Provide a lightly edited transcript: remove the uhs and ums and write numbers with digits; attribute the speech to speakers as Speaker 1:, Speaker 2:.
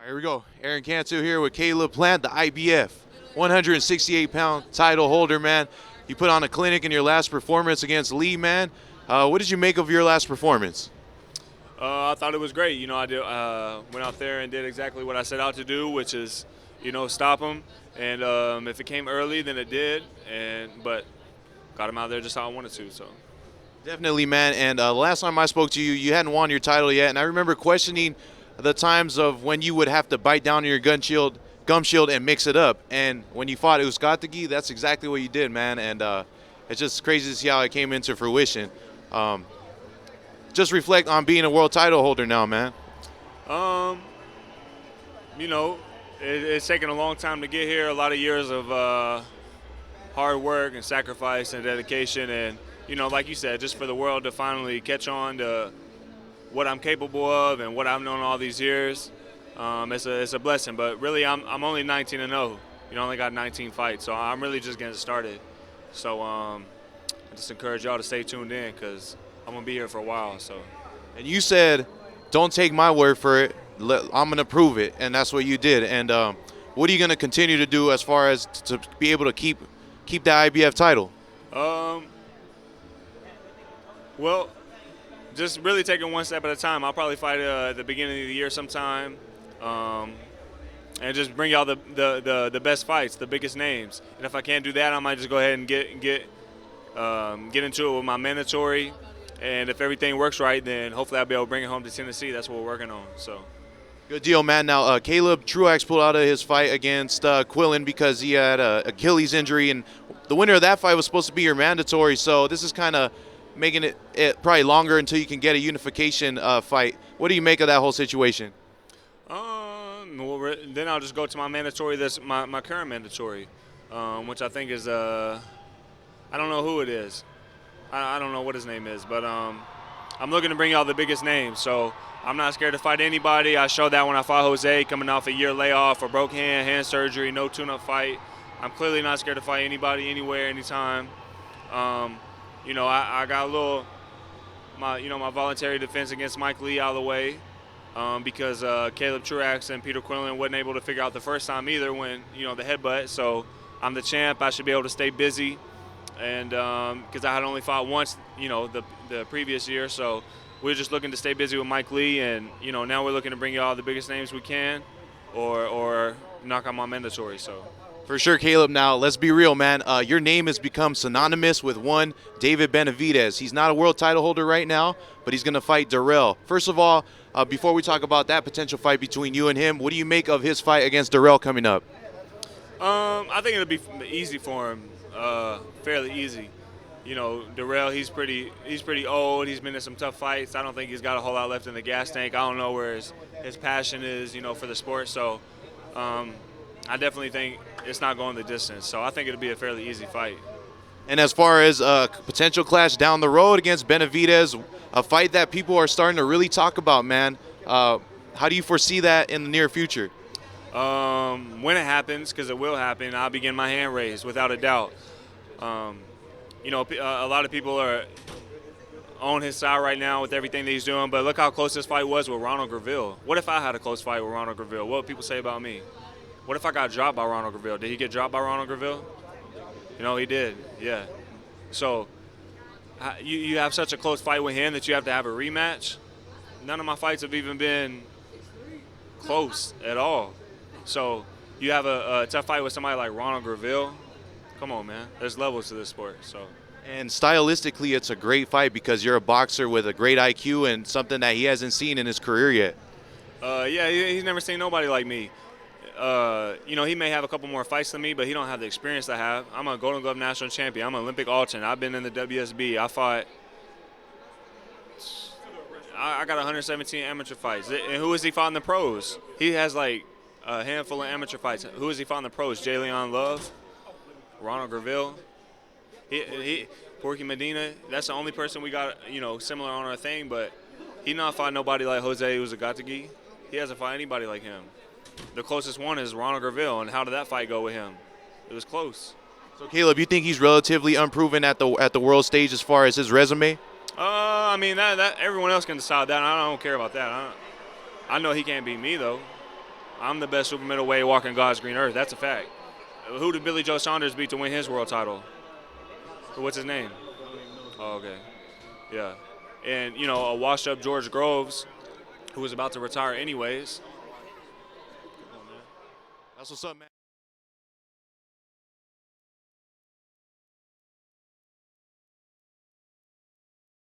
Speaker 1: Here we go. Aaron Cantu here with Caleb Plant, the IBF 168-pound title holder, man. You put on a clinic in your last performance against Lee, man. What did you make of your last performance?
Speaker 2: I thought it was great. I went out there and did exactly what I set out to do, which is, stop him. And if it came early, then it did. But got him out there just how I wanted to. So.
Speaker 1: Definitely, man. And the last time I spoke to you, you hadn't won your title yet. And I remember questioning the times of when you would have to bite down on your gum shield and mix it up. And when you fought Uzcategui, that's exactly what you did, man. And it's just crazy to see how it came into fruition. Just reflect on being a world title holder now, man.
Speaker 2: It's taken a long time to get here, a lot of years of hard work and sacrifice and dedication. And, like you said, just for the world to finally catch on to what I'm capable of and what I've known all these years, it's a blessing. But really, I'm only 19-0. Only got 19 fights, so I'm really just getting started. So I just encourage y'all to stay tuned in because I'm gonna be here for a while. So.
Speaker 1: And you said, "Don't take my word for it. I'm gonna prove it," and that's what you did. And what are you gonna continue to do as far as to be able to keep the IBF title?
Speaker 2: Well, just really taking one step at a time. I'll probably fight at the beginning of the year sometime, and just bring y'all the best fights, the biggest names. And if I can't do that, I might just go ahead and get into it with my mandatory. And if everything works right, then hopefully I'll be able to bring it home to Tennessee. That's what we're working on. So.
Speaker 1: Good deal, man. Now, Caleb Truax pulled out of his fight against Quillen because he had an Achilles injury, and the winner of that fight was supposed to be your mandatory. So this is kind of making it probably longer until you can get a unification fight. What do you make of that whole situation?
Speaker 2: Well, then I'll just go to my mandatory. That's my current mandatory, which I think is I don't know who it is. I don't know what his name is, but I'm looking to bring y'all the biggest names. So I'm not scared to fight anybody. I showed that when I fought Jose, coming off a year layoff, a broke hand surgery, no tune-up fight. I'm clearly not scared to fight anybody, anywhere, anytime. I got my voluntary defense against Mike Lee out of the way because Caleb Truax and Peter Quillen wasn't able to figure out the first time either when, the headbutt. So I'm the champ. I should be able to stay busy. And because I had only fought once, the previous year. So we're just looking to stay busy with Mike Lee. And, now we're looking to bring you all the biggest names we can or knock out my mandatory. So.
Speaker 1: For sure, Caleb. Now, let's be real, man. Your name has become synonymous with one David Benavidez. He's not a world title holder right now, but he's going to fight Dirrell. First of all, before we talk about that potential fight between you and him, what do you make of his fight against Dirrell coming up?
Speaker 2: I think it'll be easy for him, fairly easy. Dirrell, he's pretty old. He's been in some tough fights. I don't think he's got a whole lot left in the gas tank. I don't know where his passion is, for the sport. So I definitely think it's not going the distance. So I think it'll be a fairly easy fight.
Speaker 1: And as far as a potential clash down the road against Benavidez, a fight that people are starting to really talk about, man, how do you foresee that in the near future?
Speaker 2: When it happens, because it will happen, I'll begin my hand raised without a doubt. A lot of people are on his side right now with everything that he's doing, but look how close this fight was with Ronald Graville. What if I had a close fight with Ronald Graville? What would people say about me? What if I got dropped by Ronald Graville? Did he get dropped by Ronald Graville? He did, yeah. So you have such a close fight with him that you have to have a rematch. None of my fights have even been close at all. So you have a tough fight with somebody like Ronald Graville. Come on, man. There's levels to this sport. So.
Speaker 1: And stylistically, it's a great fight because you're a boxer with a great IQ and something that he hasn't seen in his career yet.
Speaker 2: Yeah, he's never seen nobody like me. He may have a couple more fights than me, but he don't have the experience I have. I'm a Golden Glove national champion. I'm an Olympic alternate. I've been in the WSB. I got 117 amateur fights. And who has he fought in the pros? He has like a handful of amateur fights. Who has he fought in the pros? J. Leon Love, Ronald Graville, Porky Medina. That's the only person we got, similar on our thing. But he not fought nobody like Jose Uzcategui. He hasn't fought anybody like him. The closest one is Ronald Graville, and how did that fight go with him? It was close.
Speaker 1: So, Caleb, you think he's relatively unproven at the world stage as far as his resume?
Speaker 2: That everyone else can decide that. I don't care about that. I know he can't beat me, though. I'm the best super middleweight walking God's green earth. That's a fact. Who did Billy Joe Saunders beat to win his world title? What's his name? Oh, okay. Yeah. And, you know, a washed-up George Groves, who was about to retire anyways.
Speaker 1: That's what's up, man.